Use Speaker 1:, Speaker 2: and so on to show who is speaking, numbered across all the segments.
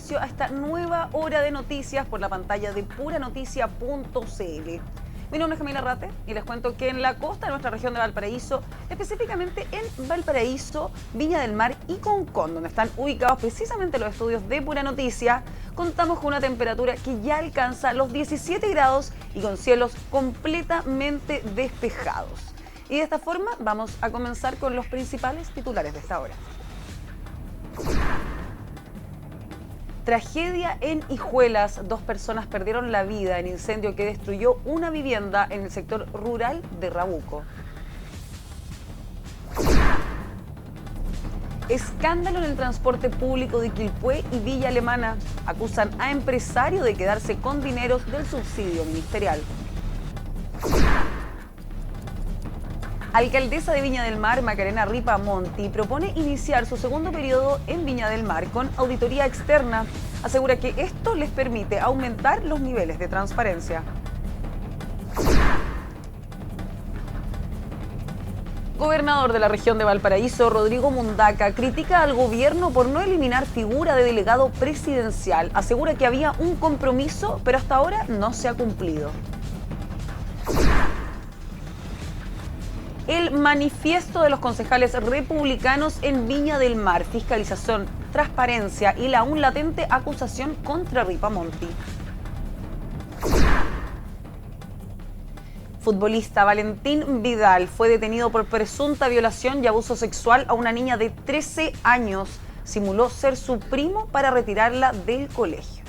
Speaker 1: inicio a esta nueva hora de noticias por la pantalla de puranoticia.cl. Mi nombre es Camila Rate y les cuento que en la costa de nuestra región de Valparaíso, específicamente en Valparaíso, Viña del Mar y Concón, donde están ubicados precisamente los estudios de Pura Noticia, contamos con una temperatura que ya alcanza los 17 grados y con cielos completamente despejados. Y de esta forma vamos a comenzar con los principales titulares de esta hora. Tragedia en Hijuelas. 2 personas perdieron la vida en incendio que destruyó una vivienda en el sector rural de Rabuco. Escándalo en el transporte público de Quilpué y Villa Alemana. Acusan a empresario de quedarse con dineros del subsidio ministerial. Alcaldesa de Viña del Mar, Macarena Ripamonti, propone iniciar su segundo periodo en Viña del Mar con auditoría externa. Asegura que esto les permite aumentar los niveles de transparencia. Gobernador de la región de Valparaíso, Rodrigo Mundaca, critica al gobierno por no eliminar figura de delegado presidencial. Asegura que había un compromiso, pero hasta ahora no se ha cumplido. El manifiesto de los concejales republicanos en Viña del Mar, fiscalización, transparencia y la aún latente acusación contra Ripamonti. Futbolista Valentín Vidal fue detenido por presunta violación y abuso sexual a una niña de 13 años. Simuló ser su primo para retirarla del colegio.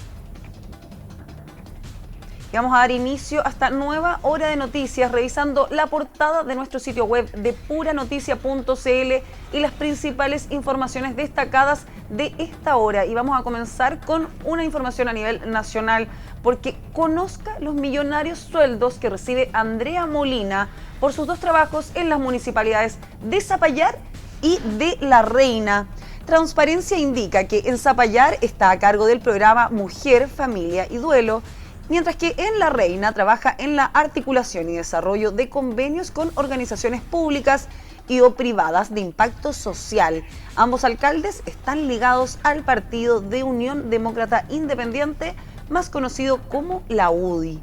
Speaker 1: Y vamos a dar inicio a esta nueva hora de noticias revisando la portada de nuestro sitio web de puranoticia.cl y las principales informaciones destacadas de esta hora. Y vamos a comenzar con una información a nivel nacional, porque conozca los millonarios sueldos que recibe Andrea Molina por sus 2 trabajos en las municipalidades de Zapallar y de La Reina. Transparencia indica que en Zapallar está a cargo del programa Mujer, Familia y Duelo, mientras que en La Reina trabaja en la articulación y desarrollo de convenios con organizaciones públicas y o privadas de impacto social. Ambos alcaldes están ligados al partido de Unión Demócrata Independiente, más conocido como la UDI.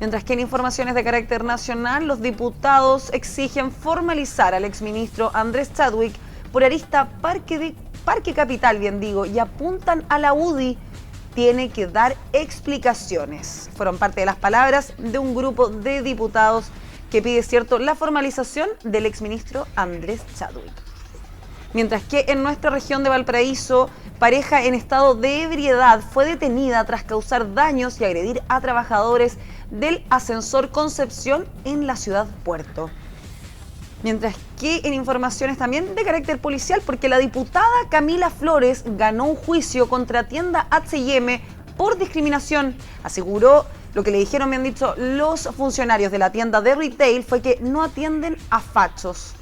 Speaker 1: Mientras que en informaciones de carácter nacional, los diputados exigen formalizar al exministro Andrés Chadwick por arista Parque Capital, y apuntan a la UDI. Tiene que dar explicaciones. Fueron parte de las palabras de un grupo de diputados que pide, la formalización del exministro Andrés Chadwick. Mientras que en nuestra región de Valparaíso, pareja en estado de ebriedad fue detenida tras causar daños y agredir a trabajadores del ascensor Concepción en la ciudad Puerto. Mientras que en informaciones también de carácter policial, porque la diputada Camila Flores ganó un juicio contra tienda H&M por discriminación. Aseguró, lo que le dijeron, me han dicho los funcionarios de la tienda de retail, fue que no atienden a fachos.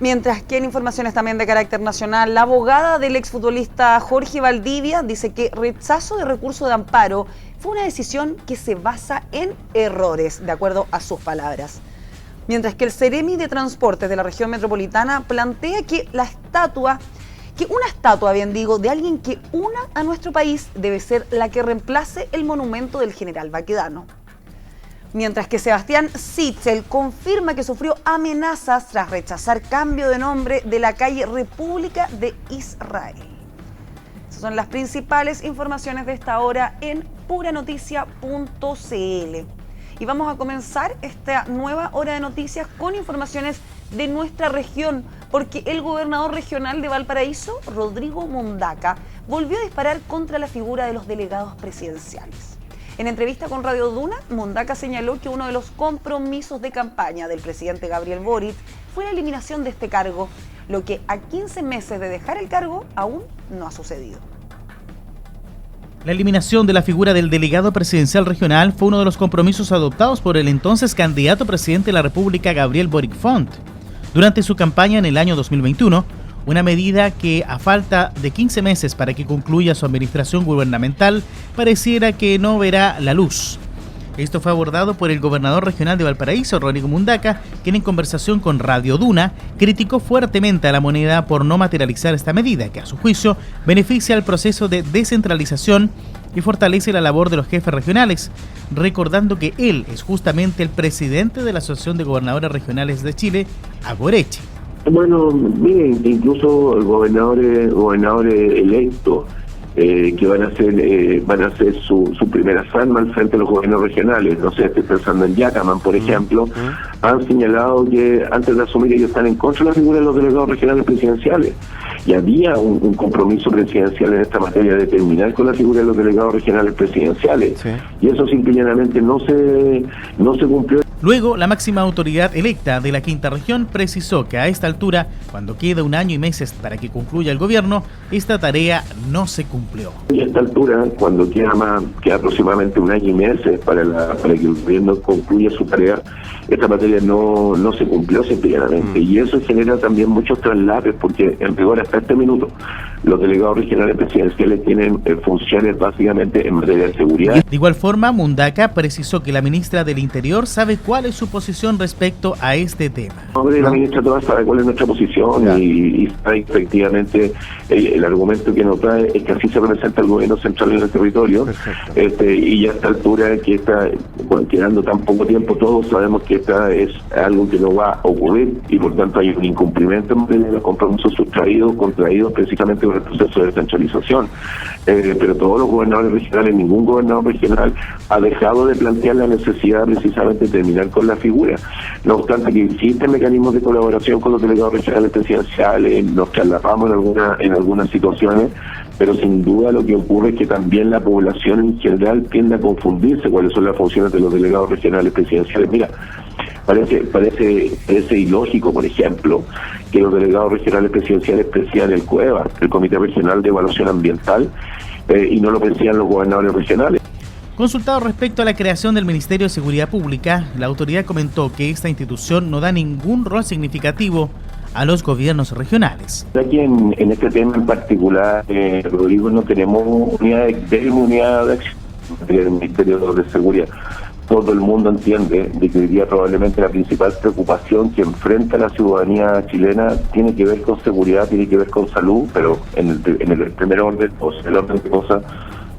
Speaker 1: Mientras que en informaciones también de carácter nacional, la abogada del exfutbolista Jorge Valdivia dice que rechazo de recurso de amparo fue una decisión que se basa en errores, de acuerdo a sus palabras. Mientras que el Ceremi de Transportes de la región metropolitana plantea que una estatua, de alguien que una a nuestro país debe ser la que reemplace el monumento del general Baquedano. Mientras que Sebastián Sichel confirma que sufrió amenazas tras rechazar cambio de nombre de la calle República de Israel. Esas son las principales informaciones de esta hora en puranoticia.cl. Y vamos a comenzar esta nueva hora de noticias con informaciones de nuestra región, porque el gobernador regional de Valparaíso, Rodrigo Mundaca, volvió a disparar contra la figura de los delegados presidenciales. En entrevista con Radio Duna, Mundaca señaló que uno de los compromisos de campaña del presidente Gabriel Boric fue la eliminación de este cargo, lo que a 15 meses de dejar el cargo aún no ha sucedido.
Speaker 2: La eliminación de la figura del delegado presidencial regional fue uno de los compromisos adoptados por el entonces candidato presidente de la República, Gabriel Boric Font, durante su campaña en el año 2021, una medida que, a falta de 15 meses para que concluya su administración gubernamental, pareciera que no verá la luz. Esto fue abordado por el gobernador regional de Valparaíso, Rodrigo Mundaca, quien en conversación con Radio Duna criticó fuertemente a la moneda por no materializar esta medida, que a su juicio beneficia al proceso de descentralización y fortalece la labor de los jefes regionales, recordando que él es justamente el presidente de la Asociación de Gobernadores Regionales de Chile, Agoreche.
Speaker 3: Bueno, miren, incluso gobernadores electos que van a hacer su primera arma al frente de los gobiernos regionales. No sé, estoy pensando en Yacaman, por ejemplo, han señalado que antes de asumir ellos están en contra de la figura de los delegados regionales presidenciales. Y había un compromiso presidencial en esta materia de terminar con la figura de los delegados regionales presidenciales. Sí. Y eso simplemente no se cumplió.
Speaker 2: Luego, la máxima autoridad electa de la quinta región precisó que a esta altura, cuando queda 1 año y meses para que concluya el gobierno, esta tarea no se cumplió.
Speaker 3: Y a esta altura, cuando queda aproximadamente 1 año y meses para que el gobierno concluya su tarea, esta materia no se cumplió simplemente. Y eso genera también muchos traslados, porque en rigor hasta este minuto, los delegados regionales presidenciales tienen funciones básicamente en materia de seguridad.
Speaker 2: De igual forma, Mundaca precisó que la ministra del Interior sabe cuál es su posición respecto a este tema.
Speaker 3: La ministra toda sabe cuál es nuestra posición y sabe efectivamente el argumento que nos trae es que así se representa el gobierno central en el territorio. Y a esta altura, que está quedando tan poco tiempo, todos sabemos que esta es algo que no va a ocurrir y por tanto hay un incumplimiento en los compromisos contraídos precisamente con el proceso de descentralización. Pero todos los gobernadores regionales, ningún gobernador regional ha dejado de plantear la necesidad precisamente de terminar con la figura. No obstante que existen mecanismos de colaboración con los delegados regionales presidenciales, nos trasladamos en algunas situaciones, pero sin duda lo que ocurre es que también la población en general tiende a confundirse cuáles son las funciones de los delegados regionales presidenciales. Mira, parece ilógico, por ejemplo, que los delegados regionales presidenciales presidan el COEVA, el Comité Regional de Evaluación Ambiental, y no lo presidan los gobernadores regionales.
Speaker 2: Consultado respecto a la creación del Ministerio de Seguridad Pública, la autoridad comentó que esta institución no da ningún rol significativo a los gobiernos regionales.
Speaker 3: Aquí en este tema en particular, Rodrigo, no tenemos unidad de acción del Ministerio de Seguridad. Todo el mundo entiende de que hoy día probablemente la principal preocupación que enfrenta la ciudadanía chilena tiene que ver con seguridad, tiene que ver con salud, pero en el primer orden, o sea, el orden de cosas,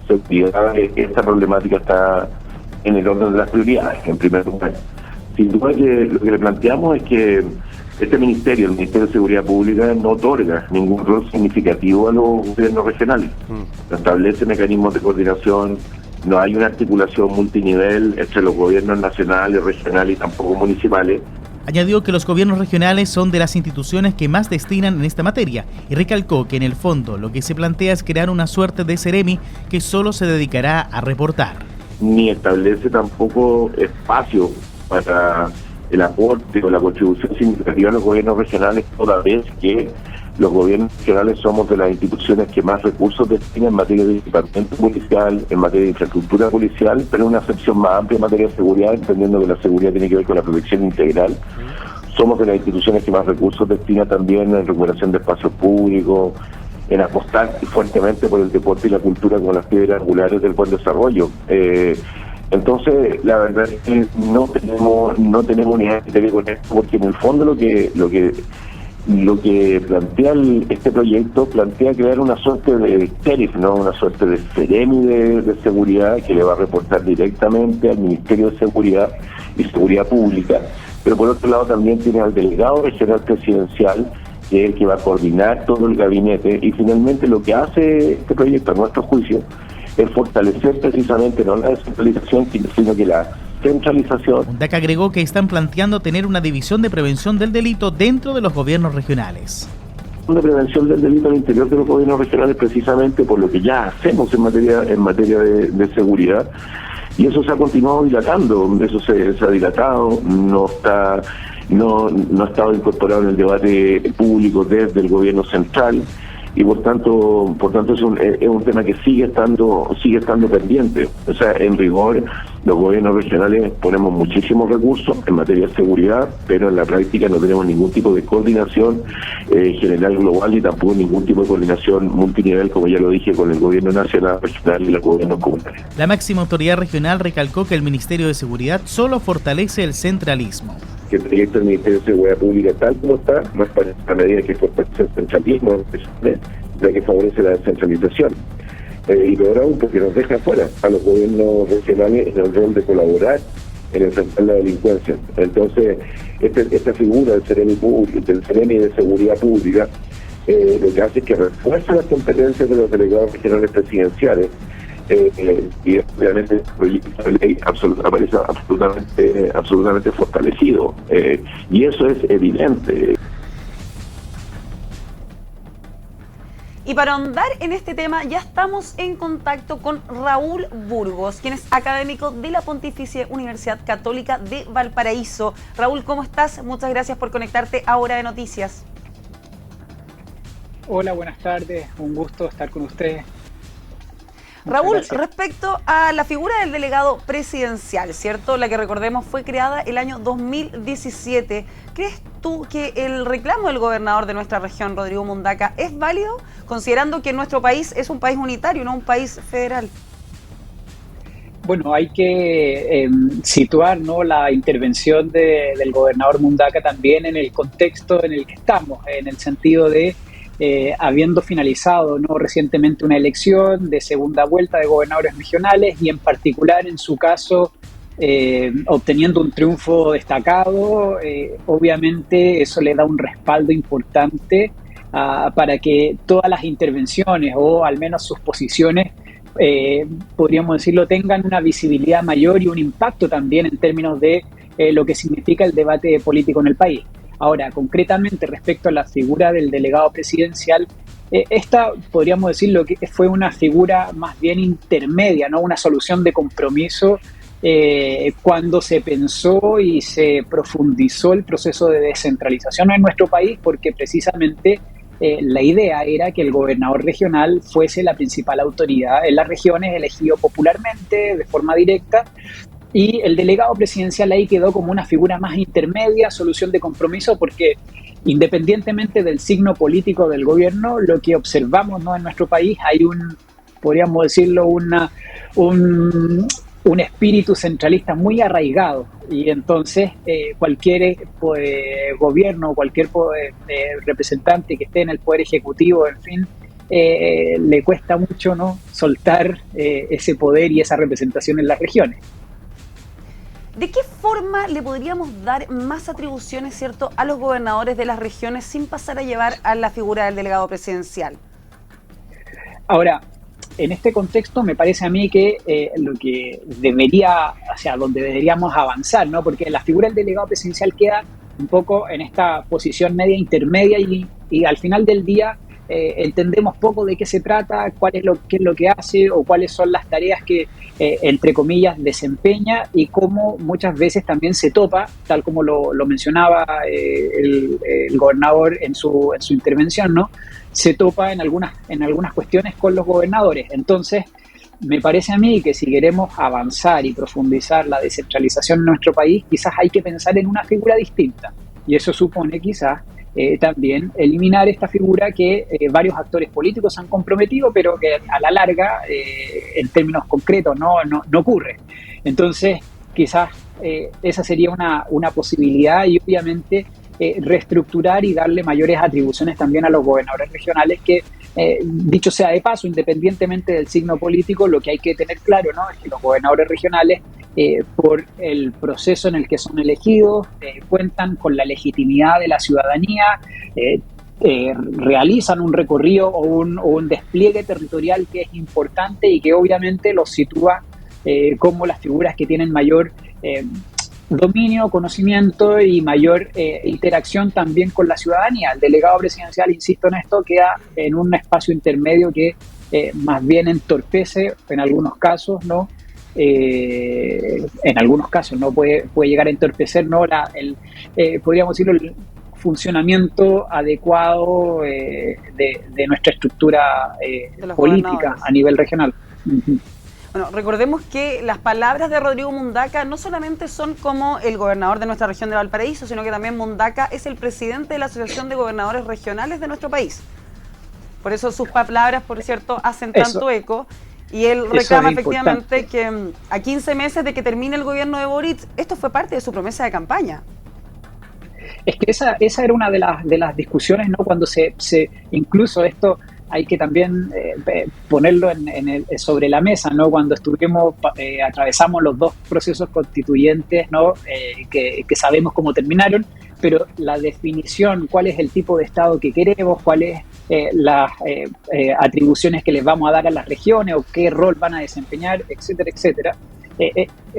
Speaker 3: seguridad, esta problemática está en el orden de las prioridades, en primer lugar. Sin duda que lo que le planteamos es que este ministerio, el Ministerio de Seguridad Pública, no otorga ningún rol significativo a los gobiernos regionales. No establece mecanismos de coordinación, no hay una articulación multinivel entre los gobiernos nacionales, regionales y tampoco municipales.
Speaker 2: Añadió que los gobiernos regionales son de las instituciones que más destinan en esta materia y recalcó que en el fondo lo que se plantea es crear una suerte de Seremi que solo se dedicará a reportar.
Speaker 3: Ni establece tampoco espacio para el aporte o la contribución significativa a los gobiernos regionales, toda vez que los gobiernos regionales somos de las instituciones que más recursos destinan en materia de equipamiento policial, en materia de infraestructura policial, pero una acepción más amplia en materia de seguridad, entendiendo que la seguridad tiene que ver con la protección integral. Somos de las instituciones que más recursos destina también en recuperación de espacios públicos, en apostar fuertemente por el deporte y la cultura como las piedras angulares del buen desarrollo. Entonces, la verdad es que no tenemos unidad que ver con esto, porque en el fondo lo que plantea este proyecto plantea crear una suerte de sheriff, ¿no? Una suerte de Seremi de seguridad que le va a reportar directamente al Ministerio de Seguridad y Seguridad Pública, pero por otro lado también tiene al delegado regional presidencial, que es el que va a coordinar todo el gabinete, y finalmente lo que hace este proyecto, a nuestro juicio, es fortalecer precisamente no la descentralización, sino que la centralización.
Speaker 2: Mundaca agregó que están planteando tener una división de prevención del delito dentro de los gobiernos regionales.
Speaker 3: Una prevención del delito al interior de los gobiernos regionales, precisamente por lo que ya hacemos en materia de seguridad, y eso se ha continuado dilatando, eso se ha dilatado, no ha estado incorporado en el debate público desde el gobierno central, y por tanto es un tema que sigue estando pendiente. O sea, en rigor, Los gobiernos regionales ponemos muchísimos recursos en materia de seguridad, pero en la práctica no tenemos ningún tipo de coordinación general global y tampoco ningún tipo de coordinación multinivel, como ya lo dije, con el gobierno nacional, regional y los gobiernos comunales.
Speaker 2: La máxima autoridad regional recalcó que el Ministerio de Seguridad solo fortalece el centralismo.
Speaker 3: Que el proyecto del Ministerio de Seguridad Pública, tal como está, no es para esta medida que fortalece el centralismo, la que favorece la descentralización. Y peor aún, porque nos deja fuera a los gobiernos regionales en el rol de colaborar en enfrentar la delincuencia. Entonces, esta figura del Ceremi de Seguridad Pública lo que hace es que refuerza las competencias de los delegados regionales presidenciales y obviamente el proyecto de ley aparece absolutamente fortalecido. Y eso es evidente.
Speaker 1: Y para ahondar en este tema, ya estamos en contacto con Raúl Burgos, quien es académico de la Pontificia Universidad Católica de Valparaíso. Raúl, ¿cómo estás? Muchas gracias por conectarte a Hora de Noticias.
Speaker 4: Hola, buenas tardes. Un gusto estar con ustedes.
Speaker 1: Raúl, respecto a la figura del delegado presidencial, ¿cierto? La que recordemos fue creada el año 2017. ¿Crees tú que el reclamo del gobernador de nuestra región, Rodrigo Mundaca, es válido, considerando que nuestro país es un país unitario, no un país federal?
Speaker 4: Bueno, hay que situar, ¿no?, la intervención del gobernador Mundaca también en el contexto en el que estamos, en el sentido de habiendo finalizado, ¿no?, recientemente una elección de segunda vuelta de gobernadores regionales y en particular en su caso obteniendo un triunfo destacado, obviamente eso le da un respaldo importante para que todas las intervenciones o al menos sus posiciones, podríamos decirlo, tengan una visibilidad mayor y un impacto también en términos de lo que significa el debate político en el país. Ahora, concretamente respecto a la figura del delegado presidencial, esta podríamos decirlo que fue una figura más bien intermedia, ¿no?, una solución de compromiso cuando se pensó y se profundizó el proceso de descentralización en nuestro país, porque precisamente la idea era que el gobernador regional fuese la principal autoridad en las regiones, elegido popularmente, de forma directa, y el delegado presidencial ahí quedó como una figura más intermedia, solución de compromiso, porque independientemente del signo político del gobierno, lo que observamos, ¿no?, en nuestro país hay podríamos decirlo, un espíritu centralista muy arraigado, y entonces cualquier gobierno, cualquier representante que esté en el poder ejecutivo, en fin, le cuesta mucho, ¿no?, soltar ese poder y esa representación en las regiones.
Speaker 1: ¿De qué forma le podríamos dar más atribuciones, cierto, a los gobernadores de las regiones sin pasar a llevar a la figura del delegado presidencial?
Speaker 4: Ahora, en este contexto me parece a mí que lo que debería, hacia donde deberíamos avanzar, ¿no?, porque la figura del delegado presidencial queda un poco en esta posición media intermedia y al final del día entendemos poco de qué se trata, qué es lo que hace o cuáles son las tareas que, entre comillas, desempeña, y cómo muchas veces también se topa, tal como lo mencionaba el gobernador en su intervención, ¿no?, se topa en algunas cuestiones con los gobernadores. Entonces, me parece a mí que si queremos avanzar y profundizar la descentralización en nuestro país, quizás hay que pensar en una figura distinta, y eso supone quizás también eliminar esta figura que varios actores políticos han comprometido, pero que a la larga, en términos concretos, no ocurre. Entonces, quizás esa sería una posibilidad, y obviamente reestructurar y darle mayores atribuciones también a los gobernadores regionales, que dicho sea de paso, independientemente del signo político, lo que hay que tener claro, ¿no?, es que los gobernadores regionales, por el proceso en el que son elegidos, cuentan con la legitimidad de la ciudadanía, realizan un recorrido o un despliegue territorial que es importante y que obviamente los sitúa como las figuras que tienen mayor dominio, conocimiento y mayor interacción también con la ciudadanía. El delegado presidencial, insisto en esto, queda en un espacio intermedio que más bien entorpece en algunos casos, ¿no? En algunos casos no puede llegar a entorpecer, ¿no?, podríamos decirlo, el funcionamiento adecuado de nuestra estructura política a nivel regional.
Speaker 1: Bueno, Bueno, recordemos que las palabras de Rodrigo Mundaca no solamente son como el gobernador de nuestra región de Valparaíso, sino que también Mundaca es el presidente de la Asociación de Gobernadores Regionales de nuestro país. Por eso sus palabras, por cierto, hacen tanto eco. Y él reclama efectivamente que a 15 meses de que termine el gobierno de Boric, esto fue parte de su promesa de campaña.
Speaker 4: Es que esa era una de las discusiones, ¿no? Cuando incluso esto hay que también ponerlo sobre la mesa, ¿no? Cuando atravesamos los dos procesos constituyentes, ¿no? Que sabemos cómo terminaron, pero la definición, cuál es el tipo de Estado que queremos, cuáles las atribuciones que les vamos a dar a las regiones o qué rol van a desempeñar, etcétera, etcétera.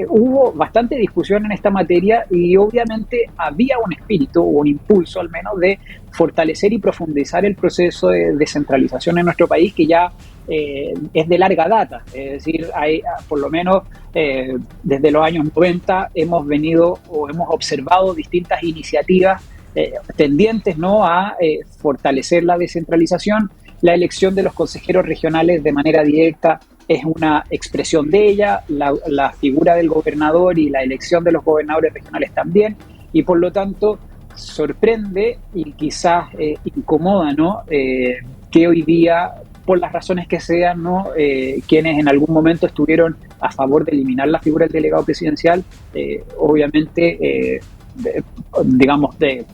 Speaker 4: Hubo bastante discusión en esta materia y obviamente había un espíritu, un impulso al menos, de fortalecer y profundizar el proceso de descentralización en nuestro país, que ya es de larga data. Es decir, hay, por lo menos desde los años 90 hemos observado distintas iniciativas tendientes, ¿no?, a fortalecer la descentralización. La elección de los consejeros regionales de manera directa es una expresión de ella, la figura del gobernador y la elección de los gobernadores regionales también, y por lo tanto sorprende y quizás incomoda, ¿no?, que hoy día, por las razones que sean, ¿no?, quienes en algún momento estuvieron a favor de eliminar la figura del delegado presidencial, obviamente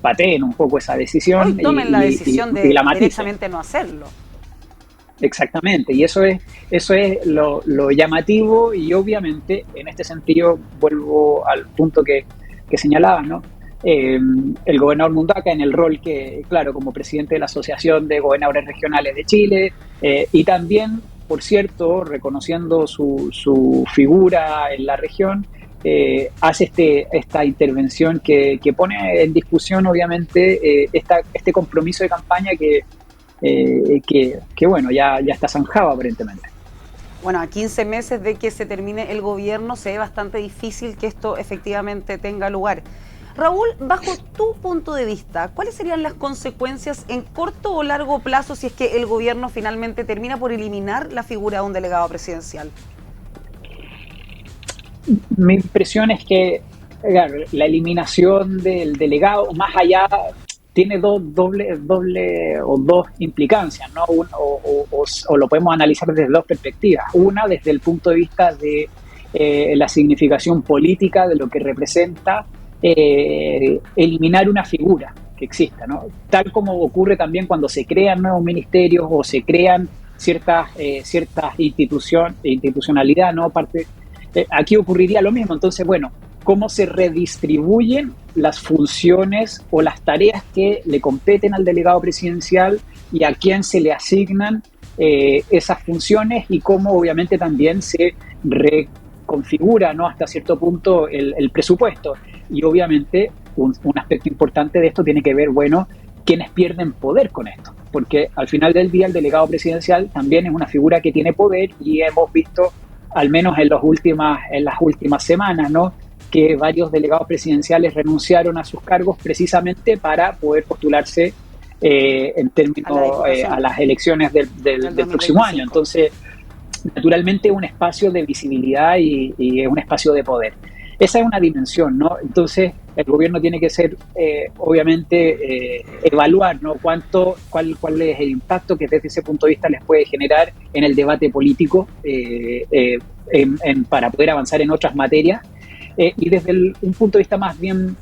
Speaker 4: pateen un poco esa decisión.
Speaker 1: Hoy tomen la decisión de directamente no hacerlo.
Speaker 4: Exactamente, y eso es lo llamativo, y obviamente en este sentido vuelvo al punto que señalaba, ¿no? El gobernador Mundaca, en el rol que, claro, como presidente de la Asociación de Gobernadores Regionales de Chile, y también, por cierto, reconociendo su figura en la región, hace esta intervención que pone en discusión, obviamente, este compromiso de campaña que bueno, ya está zanjado aparentemente.
Speaker 1: Bueno, a 15 meses de que se termine el gobierno se ve bastante difícil que esto efectivamente tenga lugar. Raúl, bajo tu punto de vista, ¿cuáles serían las consecuencias en corto o largo plazo si es que el gobierno finalmente termina por eliminar la figura de un delegado presidencial?
Speaker 4: Mi impresión es que, claro, la eliminación del delegado, más allá, tiene dos implicancias, ¿no? O lo podemos analizar desde dos perspectivas. Una, desde el punto de vista de la significación política de lo que representa eliminar una figura que exista, ¿no? Tal como ocurre también cuando se crean nuevos ministerios o se crean ciertas institucionalidad, ¿no? Aquí ocurriría lo mismo. Entonces, bueno, ¿cómo se redistribuyen las funciones o las tareas que le competen al delegado presidencial y a quién se le asignan esas funciones, y cómo obviamente también se reconfigura, ¿no?, hasta cierto punto el presupuesto? Y obviamente un aspecto importante de esto tiene que ver, bueno, quiénes pierden poder con esto, porque al final del día el delegado presidencial también es una figura que tiene poder, y hemos visto, al menos en las últimas semanas, ¿no?, que varios delegados presidenciales renunciaron a sus cargos precisamente para poder postularse en términos a las elecciones del próximo año. Entonces, naturalmente, un espacio de visibilidad y un espacio de poder. Esa es una dimensión, ¿no? Entonces, el gobierno tiene que ser, obviamente, evaluar, ¿no?, cuál es el impacto que desde ese punto de vista les puede generar en el debate político para poder avanzar en otras materias. Y desde un punto de vista más bien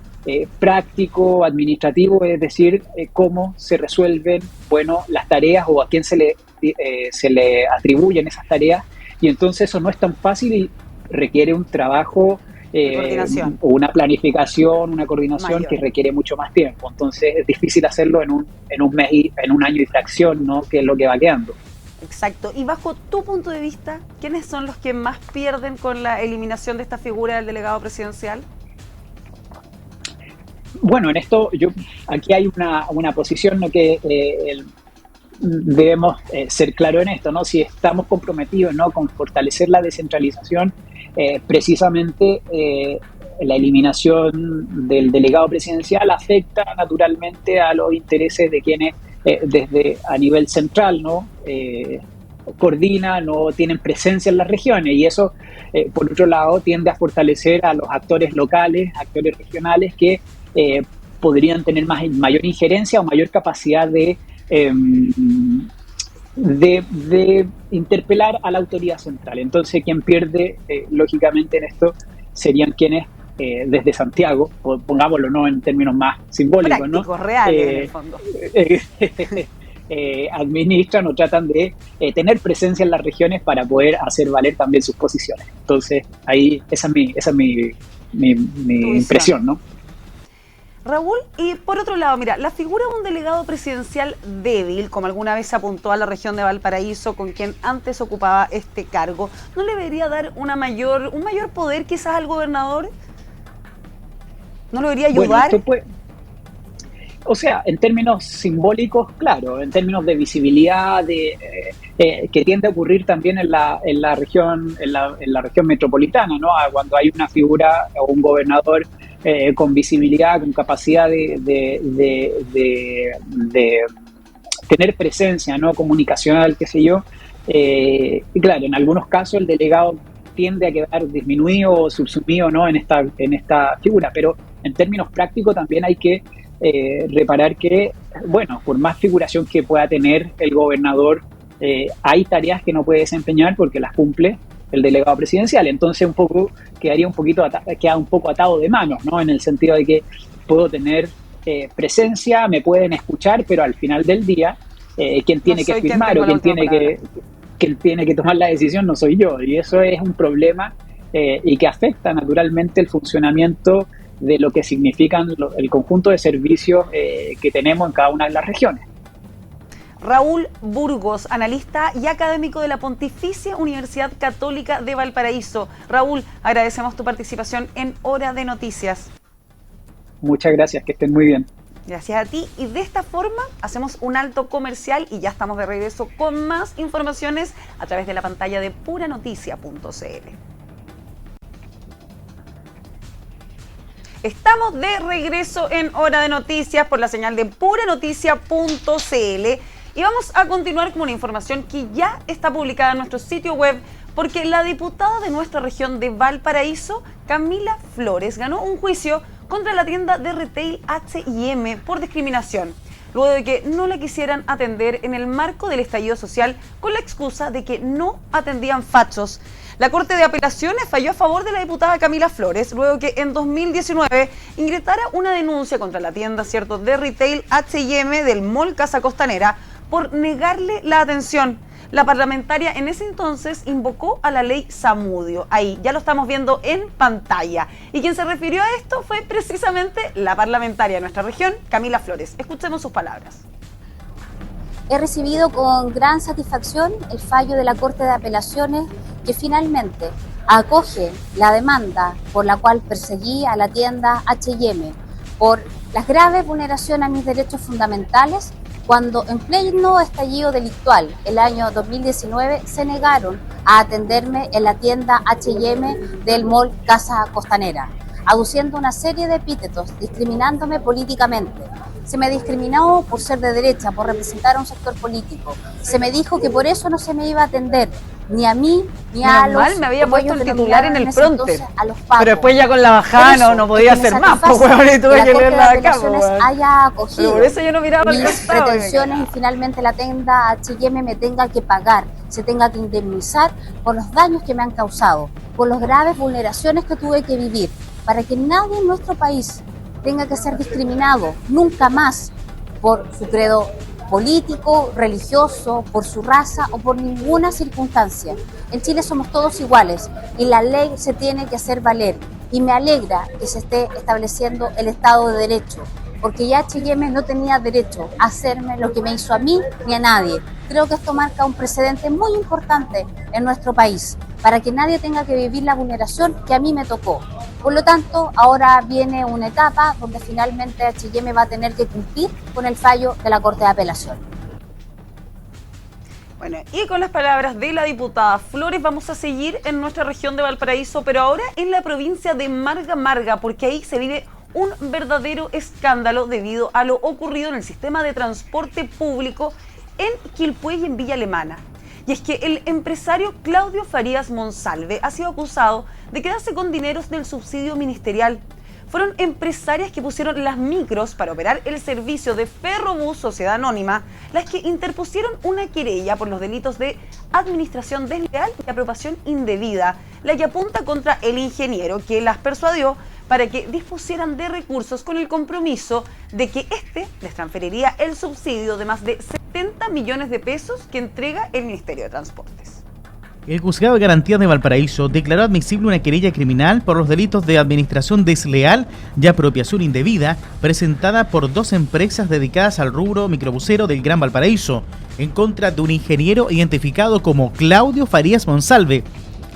Speaker 4: práctico, administrativo, es decir, cómo se resuelven, bueno, las tareas o a quién se le atribuyen esas tareas. Y entonces eso no es tan fácil y requiere un trabajo, una planificación, una coordinación mayor, que requiere mucho más tiempo. Entonces es difícil hacerlo en un mes, en un año y fracción, ¿no?, que es lo que va quedando.
Speaker 1: Exacto. Y bajo tu punto de vista, ¿quiénes son los que más pierden con la eliminación de esta figura del delegado presidencial?
Speaker 4: Bueno, en esto aquí hay una posición, ¿no?, que debemos ser claros en esto, ¿no? Si estamos comprometidos, ¿no?, con fortalecer la descentralización, precisamente la eliminación del delegado presidencial afecta naturalmente a los intereses de quienes desde a nivel central, ¿no?, coordinan o tienen presencia en las regiones, y eso, por otro lado, tiende a fortalecer a los actores locales, actores regionales que podrían tener mayor injerencia o mayor capacidad de interpelar a la autoridad central. Entonces, quien pierde, lógicamente, en esto serían quienes desde Santiago, pongámoslo no en términos más simbólicos,
Speaker 1: prácticos, reales en el fondo.
Speaker 4: Administran o tratan de tener presencia en las regiones para poder hacer valer también sus posiciones. Entonces, ahí esa es mi impresión, ¿no?
Speaker 1: Raúl, y por otro lado, mira, la figura de un delegado presidencial débil, como alguna vez se apuntó a la región de Valparaíso, con quien antes ocupaba este cargo, ¿no le debería dar un mayor poder quizás al gobernador? ¿No le debería ayudar?
Speaker 4: Bueno, o sea, en términos simbólicos, claro, en términos de visibilidad, que tiende a ocurrir también en la región metropolitana, ¿no? Cuando hay una figura o un gobernador con visibilidad, con capacidad de tener presencia, ¿no? Comunicacional, qué sé yo. Y claro, en algunos casos el delegado tiende a quedar disminuido o subsumido, ¿no? en esta figura, pero en términos prácticos también hay que reparar que, bueno, por más figuración que pueda tener el gobernador, hay tareas que no puede desempeñar porque las cumple el delegado presidencial. Entonces queda un poco atado de manos, ¿no? En el sentido de que puedo tener presencia, me pueden escuchar, pero al final del día quien tiene que firmar o quien tiene que tomar la decisión no soy yo, y eso es un problema y que afecta naturalmente el funcionamiento de lo que significan el conjunto de servicios que tenemos en cada una de las regiones.
Speaker 1: Raúl Burgos, analista y académico de la Pontificia Universidad Católica de Valparaíso. Raúl, agradecemos tu participación en Hora de Noticias.
Speaker 4: Muchas gracias, que estén muy bien.
Speaker 1: Gracias a ti, y de esta forma hacemos un alto comercial y ya estamos de regreso con más informaciones a través de la pantalla de puranoticia.cl. Estamos de regreso en Hora de Noticias por la señal de puranoticia.cl y vamos a continuar con una información que ya está publicada en nuestro sitio web, porque la diputada de nuestra región de Valparaíso, Camila Flores, ganó un juicio contra la tienda de retail H&M por discriminación, luego de que no la quisieran atender en el marco del estallido social con la excusa de que no atendían fachos. La Corte de Apelaciones falló a favor de la diputada Camila Flores, luego que en 2019 ingresara una denuncia contra la tienda, ¿cierto?, de retail H&M del Mall Casa Costanera por negarle la atención. La parlamentaria en ese entonces invocó a la ley Zamudio. Ahí ya lo estamos viendo en pantalla. Y quien se refirió a esto fue precisamente la parlamentaria de nuestra región, Camila Flores. Escuchemos sus palabras.
Speaker 5: He recibido con gran satisfacción el fallo de la Corte de Apelaciones, que finalmente acoge la demanda por la cual perseguí a la tienda H&M por las graves vulneraciones a mis derechos fundamentales, cuando en pleno estallido delictual, el año 2019, se negaron a atenderme en la tienda H&M del Mall Casa Costanera, aduciendo una serie de epítetos, discriminándome políticamente. Se me discriminó por ser de derecha, por representar a un sector político. Se me dijo que por eso no se me iba a atender, ni a mí, ni a los...
Speaker 1: Mal, me había puesto el titular en el pronter,
Speaker 5: pero
Speaker 1: después ya con la bajada no podía hacer más, pues bueno, y tuve que leerla de acá, pues,
Speaker 5: haya acogido
Speaker 1: por eso yo no miraba
Speaker 5: mis pretensiones y finalmente la tienda H&M me tenga que pagar, se tenga que indemnizar por los daños que me han causado, por las graves vulneraciones que tuve que vivir, para que nadie en nuestro país tenga que ser discriminado nunca más por su credo político, religioso, por su raza o por ninguna circunstancia. En Chile somos todos iguales y la ley se tiene que hacer valer, y me alegra que se esté estableciendo el Estado de Derecho, porque ya H&M no tenía derecho a hacerme lo que me hizo a mí ni a nadie. Creo que esto marca un precedente muy importante en nuestro país, para que nadie tenga que vivir la vulneración que a mí me tocó. Por lo tanto, ahora viene una etapa donde finalmente H&M va a tener que cumplir con el fallo de la Corte de Apelación.
Speaker 1: Bueno, y con las palabras de la diputada Flores vamos a seguir en nuestra región de Valparaíso, pero ahora en la provincia de Marga Marga, porque ahí se vive un verdadero escándalo debido a lo ocurrido en el sistema de transporte público en Quilpué y en Villa Alemana. Y es que el empresario Claudio Farías Monsalve ha sido acusado de quedarse con dineros del subsidio ministerial. Fueron empresarias que pusieron las micros para operar el servicio de Ferrobús Sociedad Anónima las que interpusieron una querella por los delitos de administración desleal y apropiación indebida, la que apunta contra el ingeniero que las persuadió para que dispusieran de recursos con el compromiso de que éste les transferiría el subsidio de más de 70 millones de pesos que entrega el Ministerio de Transportes.
Speaker 2: El Juzgado de Garantías de Valparaíso declaró admisible una querella criminal por los delitos de administración desleal y apropiación indebida presentada por 2 empresas dedicadas al rubro microbusero del Gran Valparaíso en contra de un ingeniero identificado como Claudio Farías Monsalve,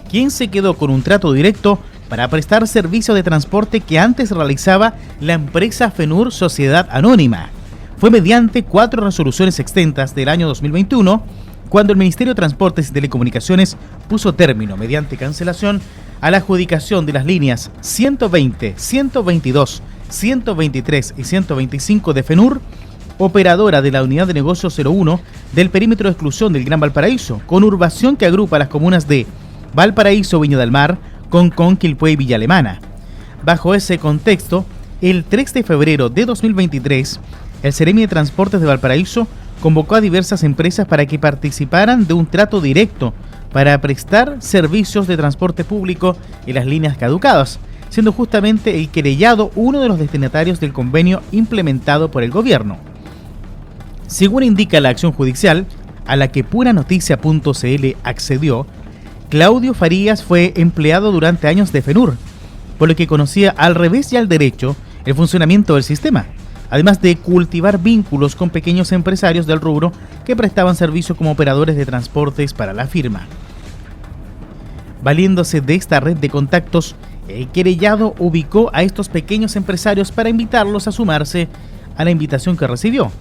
Speaker 2: quien se quedó con un trato directo para prestar servicios de transporte que antes realizaba la empresa FENUR Sociedad Anónima. Fue mediante 4 resoluciones extentas del año 2021 cuando el Ministerio de Transportes y Telecomunicaciones puso término, mediante cancelación, a la adjudicación de las líneas 120, 122, 123 y 125 de FENUR, operadora de la Unidad de Negocio 01 del perímetro de exclusión del Gran Valparaíso, conurbación que agrupa las comunas de Valparaíso, Viña del Mar, Concón, Quilpué y Villa Alemana. Bajo ese contexto, el 3 de febrero de 2023, el Seremi de Transportes de Valparaíso convocó a diversas empresas para que participaran de un trato directo para prestar servicios de transporte público en las líneas caducadas, siendo justamente el querellado uno de los destinatarios del convenio implementado por el gobierno. Según indica la acción judicial, a la que Puranoticia.cl accedió, Claudio Farías fue empleado durante años de FENUR, por lo que conocía al revés y al derecho el funcionamiento del sistema, además de cultivar vínculos con pequeños empresarios del rubro que prestaban servicio como operadores de transportes para la firma. Valiéndose de esta red de contactos, el querellado ubicó a estos pequeños empresarios para invitarlos a sumarse a la invitación que recibió,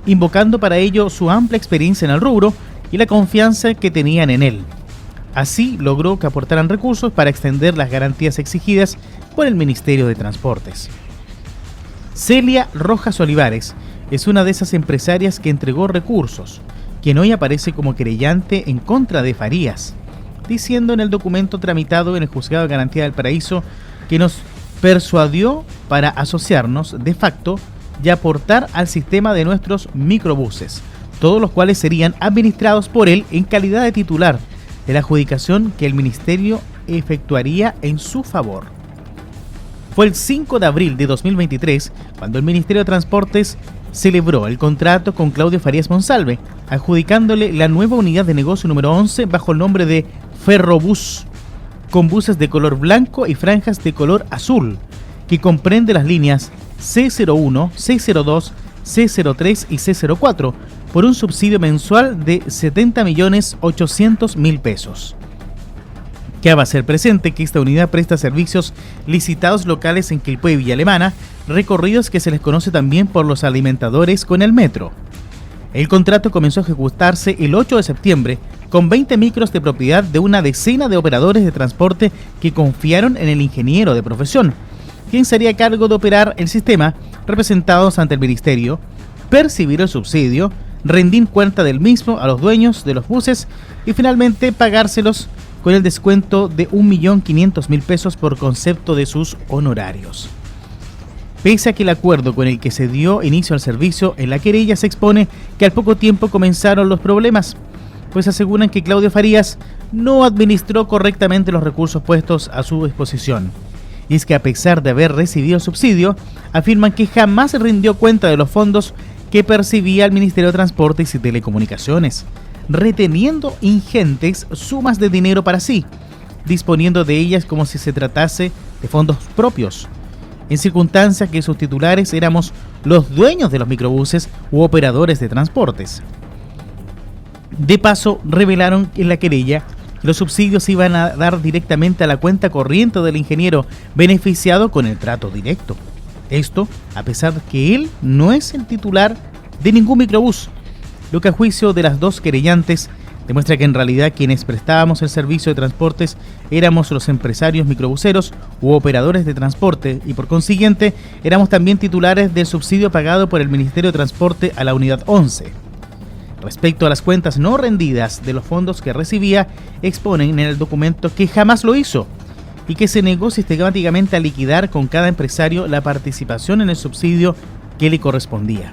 Speaker 2: invocando para ello su amplia experiencia en el rubro y la confianza que tenían en él. Así logró que aportaran recursos para extender las garantías exigidas por el Ministerio de Transportes. Celia Rojas Olivares es una de esas empresarias que entregó recursos, quien hoy aparece como querellante en contra de Farías, diciendo en el documento tramitado en el Juzgado de Garantía del Paraíso que nos persuadió para asociarnos de facto y aportar al sistema de nuestros microbuses, todos los cuales serían administrados por él en calidad de titular de la adjudicación que el Ministerio efectuaría en su favor. Fue el 5 de abril de 2023 cuando el Ministerio de Transportes celebró el contrato con Claudio Farías Monsalve, adjudicándole la nueva unidad de negocio número 11 bajo el nombre de Ferrobús, con buses de color blanco y franjas de color azul, que comprende las líneas C01, C02, C03 y C04, por un subsidio mensual de 70.800.000 pesos. Cabe hacer presente que esta unidad presta servicios licitados locales en Quilpué y Villa Alemana, recorridos que se les conoce también por los alimentadores con el metro. El contrato comenzó a ejecutarse el 8 de septiembre con 20 micros de propiedad de una decena de operadores de transporte que confiaron en el ingeniero de profesión, quien sería a cargo de operar el sistema, representados ante el ministerio, percibir el subsidio, rendir cuenta del mismo a los dueños de los buses y finalmente pagárselos con el descuento de 1.500.000 pesos por concepto de sus honorarios. Pese a que el acuerdo con el que se dio inicio al servicio, en la querella se expone que al poco tiempo comenzaron los problemas, pues aseguran que Claudio Farías no administró correctamente los recursos puestos a su disposición. Y es que a pesar de haber recibido el subsidio, afirman que jamás rindió cuenta de los fondos que percibía el Ministerio de Transportes y Telecomunicaciones, reteniendo ingentes sumas de dinero para sí, disponiendo de ellas como si se tratase de fondos propios, en circunstancias que sus titulares éramos los dueños de los microbuses u operadores de transportes. De paso, revelaron en la querella que los subsidios iban a dar directamente a la cuenta corriente del ingeniero beneficiado con el trato directo. Esto a pesar de que él no es el titular de ningún microbús, lo que a juicio de las dos querellantes demuestra que en realidad quienes prestábamos el servicio de transportes éramos los empresarios microbuseros u operadores de transporte y por consiguiente éramos también titulares del subsidio pagado por el Ministerio de Transporte a la Unidad 11. Respecto a las cuentas no rendidas de los fondos que recibía, exponen en el documento que jamás lo hizo y que se negó sistemáticamente a liquidar con cada empresario la participación en el subsidio que le correspondía.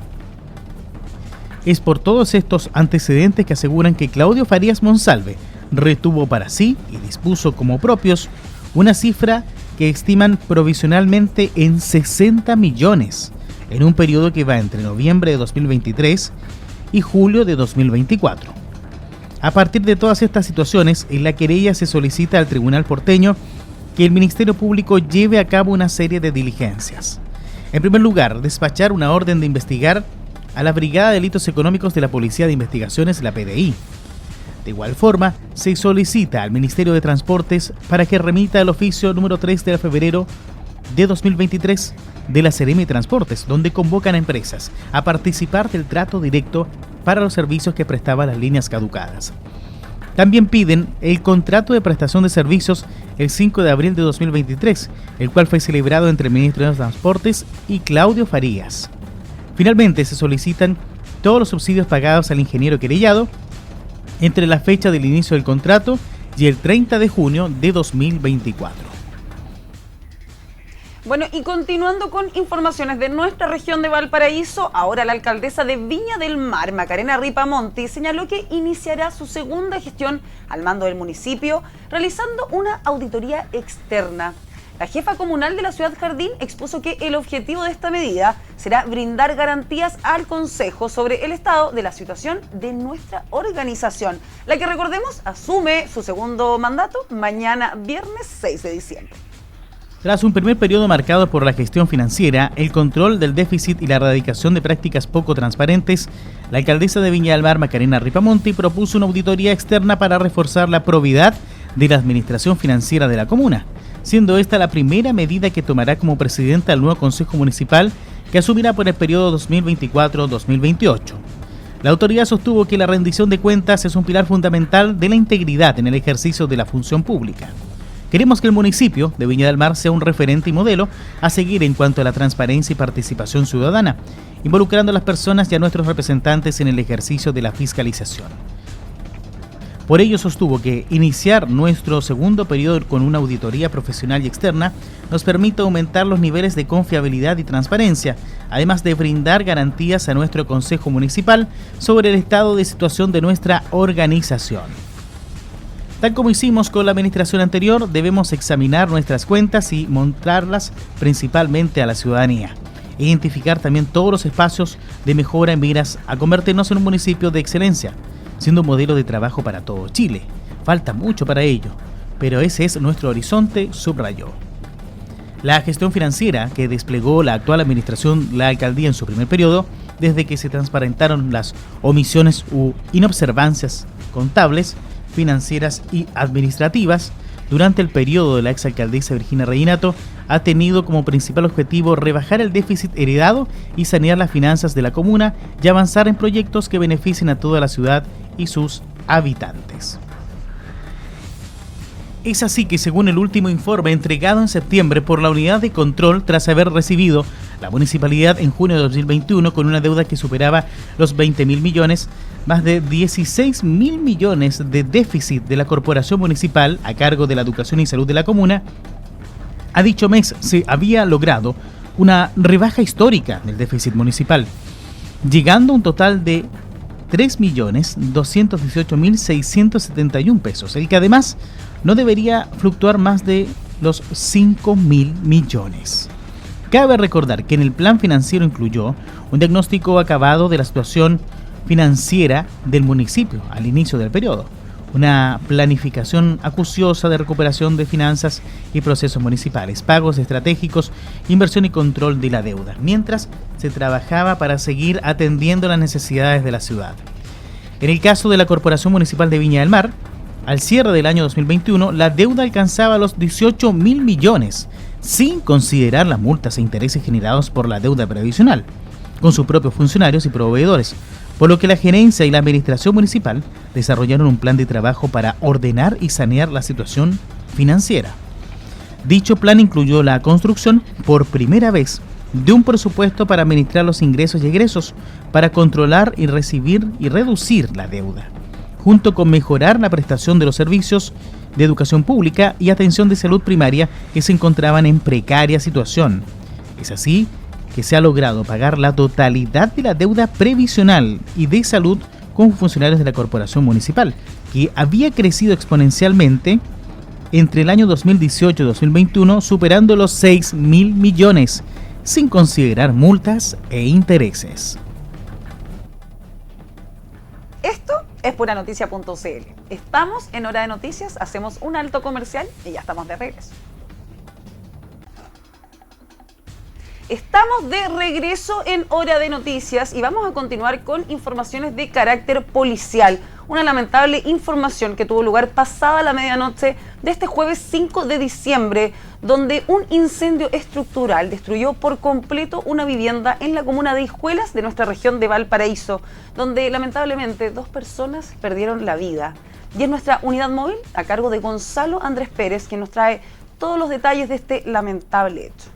Speaker 2: Es por todos estos antecedentes que aseguran que Claudio Farías Monsalve retuvo para sí y dispuso como propios una cifra que estiman provisionalmente en 60 millones en un periodo que va entre noviembre de 2023 y julio de 2024. A partir de todas estas situaciones, en la querella se solicita al Tribunal Porteño que el Ministerio Público lleve a cabo una serie de diligencias. En primer lugar, despachar una orden de investigar a la Brigada de Delitos Económicos de la Policía de Investigaciones, la PDI. De igual forma, se solicita al Ministerio de Transportes para que remita el oficio número 3 de febrero de 2023 de la Seremi de Transportes, donde convocan a empresas a participar del trato directo para los servicios que prestaban las líneas caducadas. También piden el contrato de prestación de servicios el 5 de abril de 2023, el cual fue celebrado entre el Ministro de Transportes y Claudio Farías. Finalmente, se solicitan todos los subsidios pagados al ingeniero querellado entre la fecha del inicio del contrato y el 30 de junio de 2024.
Speaker 1: Bueno, y continuando con informaciones de nuestra región de Valparaíso, ahora la alcaldesa de Viña del Mar, Macarena Ripamonti, señaló que iniciará su segunda gestión al mando del municipio, realizando una auditoría externa. La jefa comunal de la ciudad Jardín expuso que el objetivo de esta medida será brindar garantías al Consejo sobre el estado de la situación de nuestra organización, la que, recordemos, asume su segundo mandato mañana viernes 6 de diciembre.
Speaker 2: Tras un primer periodo marcado por la gestión financiera, el control del déficit y la erradicación de prácticas poco transparentes, la alcaldesa de Viña del Mar, Macarena Ripamonti, propuso una auditoría externa para reforzar la probidad de la administración financiera de la comuna, siendo esta la primera medida que tomará como presidenta el nuevo Consejo Municipal que asumirá por el periodo 2024-2028. La autoridad sostuvo que la rendición de cuentas es un pilar fundamental de la integridad en el ejercicio de la función pública. Queremos que el municipio de Viña del Mar sea un referente y modelo a seguir en cuanto a la transparencia y participación ciudadana, involucrando a las personas y a nuestros representantes en el ejercicio de la fiscalización. Por ello sostuvo que iniciar nuestro segundo periodo con una auditoría profesional y externa nos permite aumentar los niveles de confiabilidad y transparencia, además de brindar garantías a nuestro Consejo Municipal sobre el estado de situación de nuestra organización. Tal como hicimos con la administración anterior, debemos examinar nuestras cuentas y mostrarlas principalmente a la ciudadanía. Identificar también todos los espacios de mejora en miras a convertirnos en un municipio de excelencia, siendo un modelo de trabajo para todo Chile. Falta mucho para ello, pero ese es nuestro horizonte, subrayó. La gestión financiera que desplegó la actual administración, la alcaldía en su primer periodo, desde que se transparentaron las omisiones u inobservancias contables, financieras y administrativas durante el periodo de la exalcaldesa Virginia Reginato, ha tenido como principal objetivo rebajar el déficit heredado y sanear las finanzas de la comuna y avanzar en proyectos que beneficien a toda la ciudad y sus habitantes. Es así que, según el último informe entregado en septiembre por la Unidad de Control, tras haber recibido la municipalidad en junio de 2021 con una deuda que superaba los 20.000 millones, más de 16.000 millones de déficit de la corporación municipal a cargo de la educación y salud de la comuna, a dicho mes se había logrado una rebaja histórica del déficit municipal, llegando a un total de 3.218.671 pesos, el que además no debería fluctuar más de los 5.000 millones. Cabe recordar que en el plan financiero incluyó un diagnóstico acabado de la situación financiera del municipio al inicio del periodo, una planificación acuciosa de recuperación de finanzas y procesos municipales, pagos estratégicos, inversión y control de la deuda, mientras se trabajaba para seguir atendiendo las necesidades de la ciudad. En el caso de la Corporación Municipal de Viña del Mar, al cierre del año 2021, la deuda alcanzaba los 18.000 millones, sin considerar las multas e intereses generados por la deuda previsional, con sus propios funcionarios y proveedores, por lo que la gerencia y la administración municipal desarrollaron un plan de trabajo para ordenar y sanear la situación financiera. Dicho plan incluyó la construcción, por primera vez, de un presupuesto para administrar los ingresos y egresos, para controlar y recibir y reducir la deuda, junto con mejorar la prestación de los servicios de educación pública y atención de salud primaria que se encontraban en precaria situación. Es así que se ha logrado pagar la totalidad de la deuda previsional y de salud con funcionarios de la corporación municipal, que había crecido exponencialmente entre el año 2018 y 2021, superando los 6.000 millones, sin considerar multas e intereses.
Speaker 1: Esto es puranoticia.cl. Estamos en Hora de Noticias, hacemos un alto comercial y ya estamos de regreso. Estamos de regreso en Hora de Noticias y vamos a continuar con informaciones de carácter policial. Una lamentable información que tuvo lugar pasada la medianoche de este jueves 5 de diciembre, donde un incendio estructural destruyó por completo una vivienda en la comuna de Hijuelas de nuestra región de Valparaíso, donde lamentablemente 2 personas perdieron la vida. Y es nuestra unidad móvil a cargo de Gonzalo Andrés Pérez, quien nos trae todos los detalles de este lamentable hecho.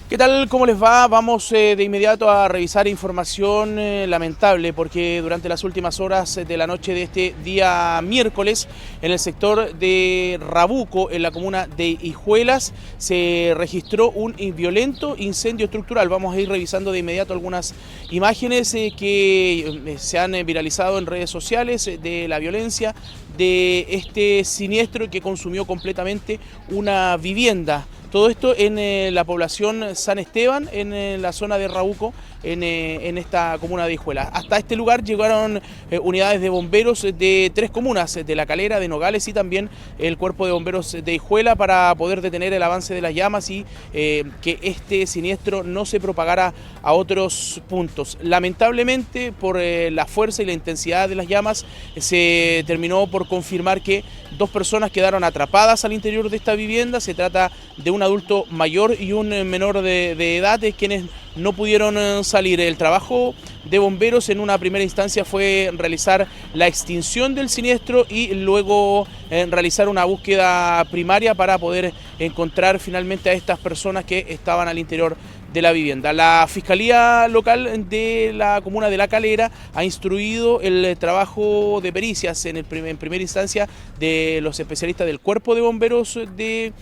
Speaker 6: ¿Qué tal? ¿Cómo les va? Vamos de inmediato a revisar información lamentable porque durante las últimas horas de la noche de este día miércoles en el sector de Rabuco, en la comuna de Hijuelas, se registró un violento incendio estructural. Vamos a ir revisando de inmediato algunas imágenes que se han viralizado en redes sociales de la violencia de este siniestro que consumió completamente una vivienda. Todo esto en la población San Esteban, en la zona de Rabuco, en esta comuna de Hijuelas. Hasta este lugar llegaron unidades de bomberos de 3 comunas, de La Calera, de Nogales y también el cuerpo de bomberos de Hijuela, para poder detener el avance de las llamas y que este siniestro no se propagara a otros puntos. Lamentablemente, por la fuerza y la intensidad de las llamas, se terminó por confirmar que 2 personas quedaron atrapadas al interior de esta vivienda. Se trata de un adulto mayor y un menor de edad, quienes no pudieron salir. El trabajo de bomberos en una primera instancia fue realizar la extinción del siniestro y luego realizar una búsqueda primaria para poder encontrar finalmente a estas personas que estaban al interior de la vivienda. La Fiscalía Local de la comuna de La Calera ha instruido el trabajo de pericias en primera instancia de los especialistas del Cuerpo de Bomberos de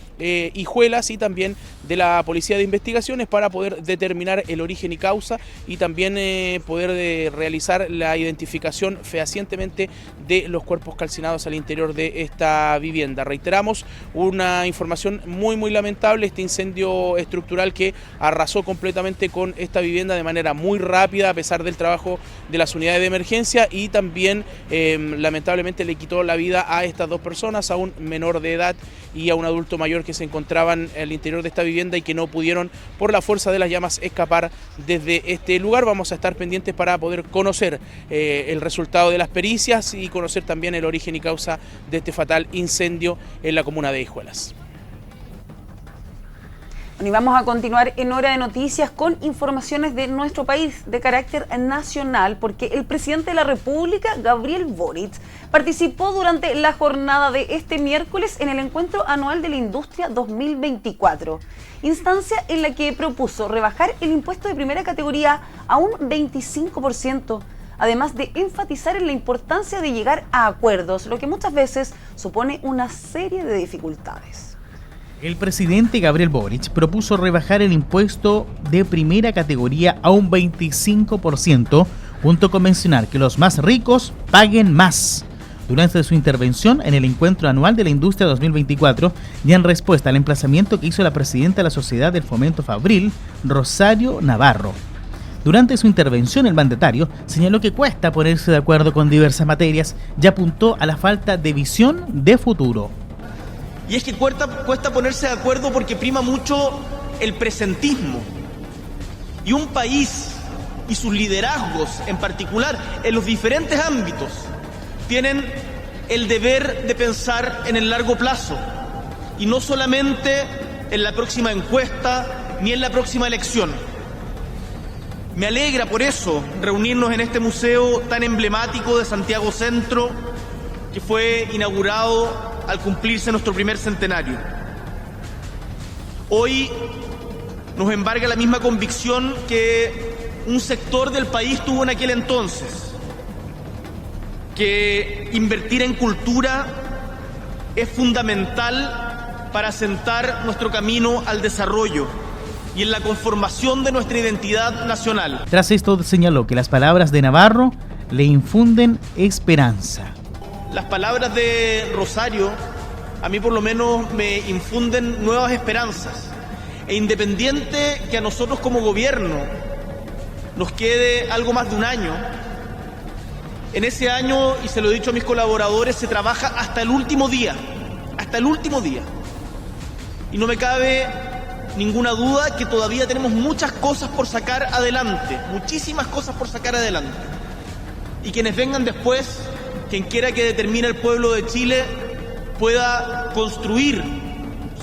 Speaker 6: Hijuelas y también de la Policía de Investigaciones para poder determinar el origen y causa y también poder realizar la identificación fehacientemente de los cuerpos calcinados al interior de esta vivienda. Reiteramos, una información muy lamentable, este incendio estructural que arrasó completamente con esta vivienda de manera muy rápida a pesar del trabajo de las unidades de emergencia y también lamentablemente le quitó la vida a estas 2 personas, a un menor de edad y a un adulto mayor que se encontraban al interior de esta vivienda y que no pudieron por la fuerza de las llamas escapar desde este lugar. Vamos a estar pendientes para poder conocer el resultado de las pericias y conocer también el origen y causa de este fatal incendio en la comuna de Hijuelas.
Speaker 1: Y vamos a continuar en Hora de Noticias con informaciones de nuestro país de carácter nacional, porque el presidente de la República, Gabriel Boric, participó durante la jornada de este miércoles en el Encuentro Anual de la Industria 2024, instancia en la que propuso rebajar el impuesto de primera categoría a un 25%, además de enfatizar en la importancia de llegar a acuerdos, lo que muchas veces supone una serie de dificultades.
Speaker 2: El presidente Gabriel Boric propuso rebajar el impuesto de primera categoría a un 25%, junto con mencionar que los más ricos paguen más. Durante su intervención en el Encuentro Anual de la Industria 2024 y en respuesta al emplazamiento que hizo la presidenta de la Sociedad del Fomento Fabril, Rosario Navarro. Durante su intervención, el mandatario señaló que cuesta ponerse de acuerdo con diversas materias y apuntó a la falta de visión de futuro.
Speaker 7: Y es que cuesta ponerse de acuerdo porque prima mucho el presentismo. Y un país y sus liderazgos, en particular en los diferentes ámbitos, tienen el deber de pensar en el largo plazo y no solamente en la próxima encuesta ni en la próxima elección. Me alegra por eso reunirnos en este museo tan emblemático de Santiago Centro, que fue inaugurado al cumplirse nuestro primer centenario. Hoy nos embarga la misma convicción que un sector del país tuvo en aquel entonces, que invertir en cultura es fundamental para asentar nuestro camino al desarrollo y en la conformación de nuestra identidad nacional.
Speaker 2: Tras esto señaló que las palabras de Navarro le infunden esperanza.
Speaker 7: Las palabras de Rosario a mí por lo menos me infunden nuevas esperanzas. E independiente que a nosotros como gobierno nos quede algo más de un año, en ese año, y se lo he dicho a mis colaboradores, se trabaja hasta el último día, Y no me cabe ninguna duda que todavía tenemos muchas cosas por sacar adelante, muchísimas cosas por sacar adelante. Y quienes vengan después, quien quiera que determine el pueblo de Chile, pueda construir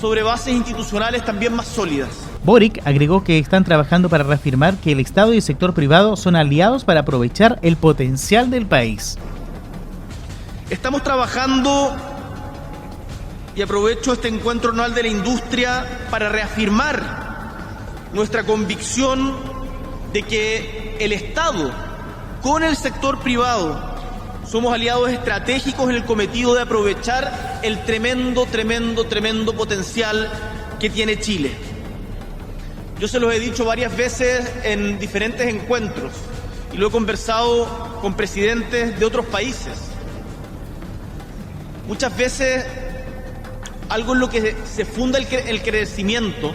Speaker 7: sobre bases institucionales también más sólidas.
Speaker 2: Boric agregó que están trabajando para reafirmar que el Estado y el sector privado son aliados para aprovechar el potencial del país.
Speaker 7: Estamos trabajando, y aprovecho este encuentro anual de la industria para reafirmar nuestra convicción de que el Estado con el sector privado somos aliados estratégicos en el cometido de aprovechar el tremendo potencial que tiene Chile. Yo se los he dicho varias veces en diferentes encuentros y lo he conversado con presidentes de otros países. Muchas veces algo en lo que se funda el crecimiento,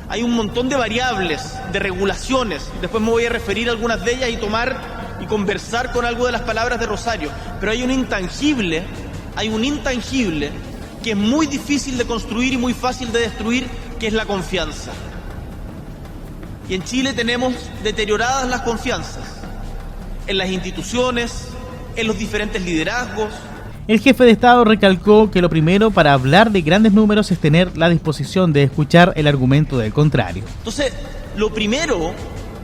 Speaker 7: hay un montón de variables, de regulaciones. Después me voy a referir a algunas de ellas y conversar con algo de las palabras de Rosario. Pero hay un intangible que es muy difícil de construir y muy fácil de destruir, que es la confianza. Y en Chile tenemos deterioradas las confianzas en las instituciones, en los diferentes liderazgos.
Speaker 2: El jefe de Estado recalcó que lo primero para hablar de grandes números es tener la disposición de escuchar el argumento del contrario.
Speaker 7: Entonces, lo primero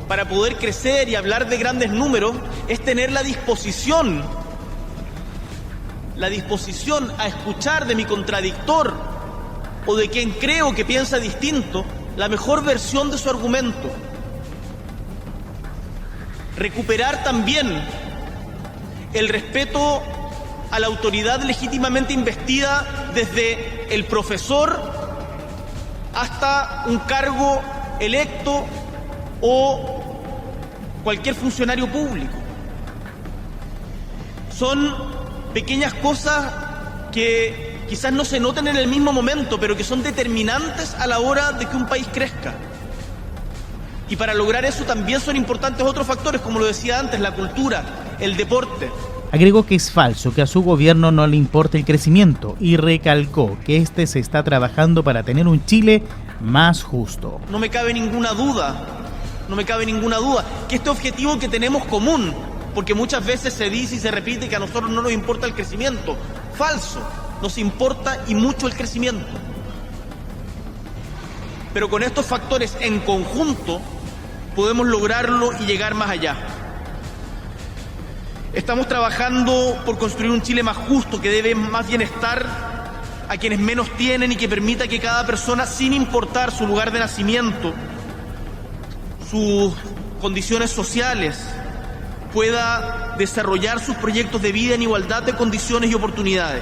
Speaker 7: para poder crecer y hablar de grandes números es tener la disposición a escuchar de mi contradictor o de quien creo que piensa distinto la mejor versión de su argumento. Recuperar también el respeto a la autoridad legítimamente investida, desde el profesor hasta un cargo electo o cualquier funcionario público. Son pequeñas cosas que quizás no se noten en el mismo momento, pero que son determinantes a la hora de que un país crezca. Y para lograr eso también son importantes otros factores, como lo decía antes, la cultura, el deporte.
Speaker 2: Agregó que es falso que a su gobierno no le importe el crecimiento y recalcó que se está trabajando para tener un Chile más justo.
Speaker 7: No me cabe ninguna duda que este objetivo que tenemos común, porque muchas veces se dice y se repite que a nosotros no nos importa el crecimiento. Falso, nos importa y mucho el crecimiento. Pero con estos factores en conjunto podemos lograrlo y llegar más allá. Estamos trabajando por construir un Chile más justo, que dé más bienestar a quienes menos tienen y que permita que cada persona, sin importar su lugar de nacimiento, sus condiciones sociales, pueda desarrollar sus proyectos de vida en igualdad de condiciones y oportunidades.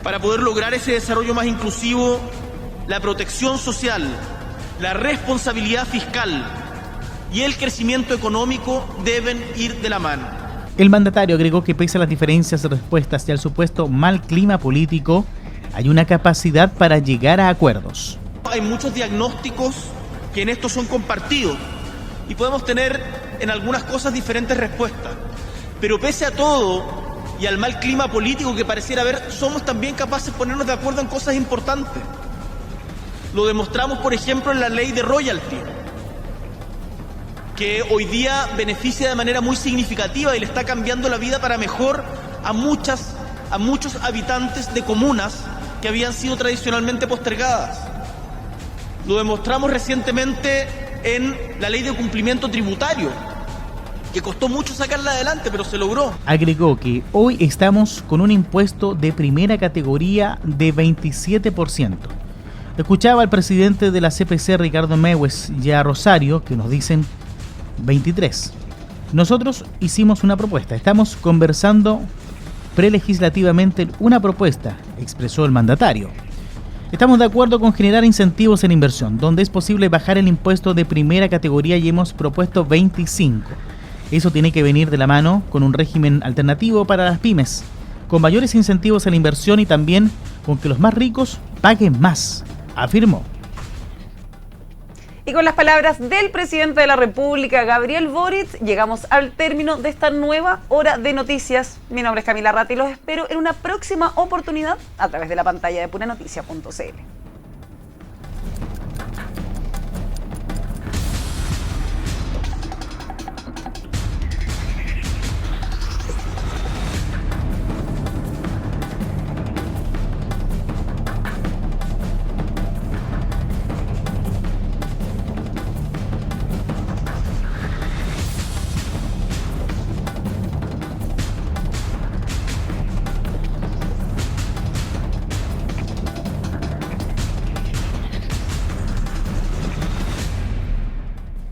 Speaker 7: Para poder lograr ese desarrollo más inclusivo, la protección social, la responsabilidad fiscal y el crecimiento económico deben ir de la mano.
Speaker 2: El mandatario agregó que pese a las diferencias de respuestas y al supuesto mal clima político, hay una capacidad para llegar a acuerdos.
Speaker 7: Hay muchos diagnósticos que en esto son compartidos y podemos tener en algunas cosas diferentes respuestas, pero pese a todo y al mal clima político que pareciera haber, somos también capaces de ponernos de acuerdo en cosas importantes. Lo demostramos, por ejemplo, en la ley de royalty, que hoy día beneficia de manera muy significativa y le está cambiando la vida para mejor a muchos habitantes de comunas que habían sido tradicionalmente postergadas. Lo demostramos recientemente en la ley de cumplimiento tributario, que costó mucho sacarla adelante, pero se logró.
Speaker 2: Agregó que hoy estamos con un impuesto de primera categoría de 27%, Escuchaba al presidente de la CPC, Ricardo Mewes, y a Rosario, que nos dicen 23. Nosotros hicimos una propuesta, estamos conversando prelegislativamente una propuesta, expresó el mandatario. Estamos de acuerdo con generar incentivos en inversión, donde es posible bajar el impuesto de primera categoría y hemos propuesto 25. Eso tiene que venir de la mano con un régimen alternativo para las pymes, con mayores incentivos a la inversión y también con que los más ricos paguen más, afirmó.
Speaker 1: Y con las palabras del presidente de la República, Gabriel Boric, llegamos al término de esta nueva hora de noticias. Mi nombre es Camila Ratti y los espero en una próxima oportunidad a través de la pantalla de puranoticia.cl.